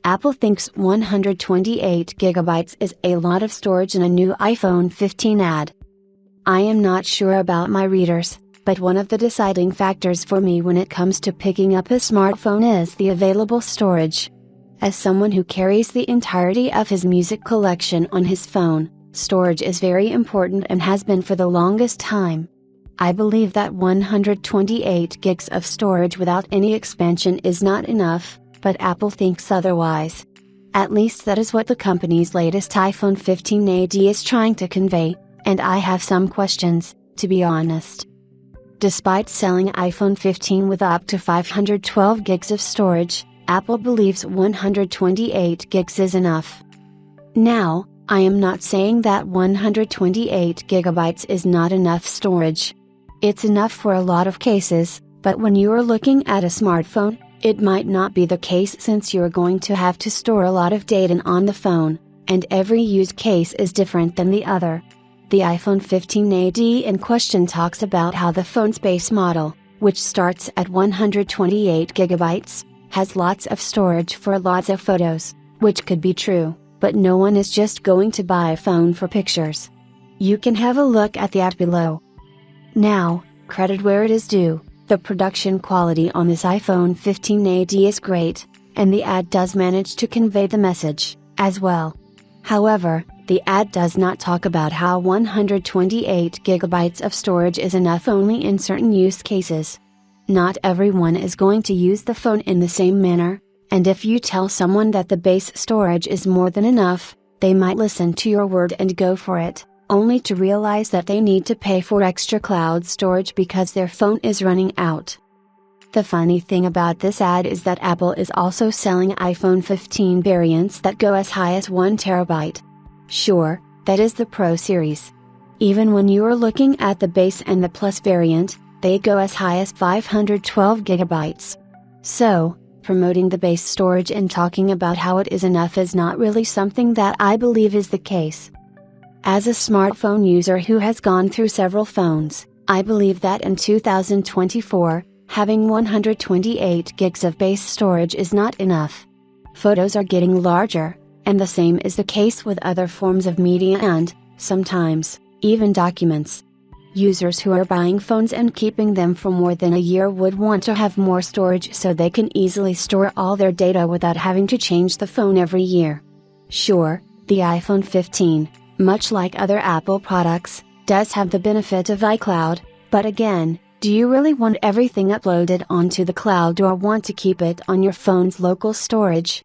Apple thinks 128 gigabytes is a lot of storage in a new iPhone 15 ad. I am not sure about my readers, but one of the deciding factors for me when it comes to picking up a smartphone is the available storage. As someone who carries the entirety of his music collection on his phone, storage is very important and has been for the longest time. I believe that 128 gigs of storage without any expansion is not enough, but Apple thinks otherwise. At least that is what the company's latest iPhone 15 is trying to convey, and I have some questions, to be honest. Despite selling iPhone 15 with up to 512 gigs of storage, Apple believes 128 gigs is enough. Now, I am not saying that 128 gigabytes is not enough storage. It's enough for a lot of cases, but when you are looking at a smartphone, it might not be the case since you're going to have to store a lot of data on the phone, and every use case is different than the other. The iPhone 15 in question talks about how the phone's base model, which starts at 128 gigabytes, has lots of storage for lots of photos, which could be true, but no one is just going to buy a phone for pictures. You can have a look at the ad below. Now, credit where it is due, the production quality on this iPhone 15 is great, and the ad does manage to convey the message, as well. However, the ad does not talk about how 128 gigabytes of storage is enough only in certain use cases. Not everyone is going to use the phone in the same manner, and if you tell someone that the base storage is more than enough, they might listen to your word and go for it, only to realize that they need to pay for extra cloud storage because their phone is running out. The funny thing about this ad is that Apple is also selling iPhone 15 variants that go as high as 1 terabyte. Sure, that is the Pro series. Even when you are looking at the base and the Plus variant, they go as high as 512 gigabytes. So, promoting the base storage and talking about how it is enough is not really something that I believe is the case. As a smartphone user who has gone through several phones, I believe that in 2024, having 128 gigs of base storage is not enough. Photos are getting larger, and the same is the case with other forms of media and, sometimes, even documents. Users who are buying phones and keeping them for more than a year would want to have more storage so they can easily store all their data without having to change the phone every year. Sure, the iPhone 15, much like other Apple products, does have the benefit of iCloud, but again, do you really want everything uploaded onto the cloud or want to keep it on your phone's local storage?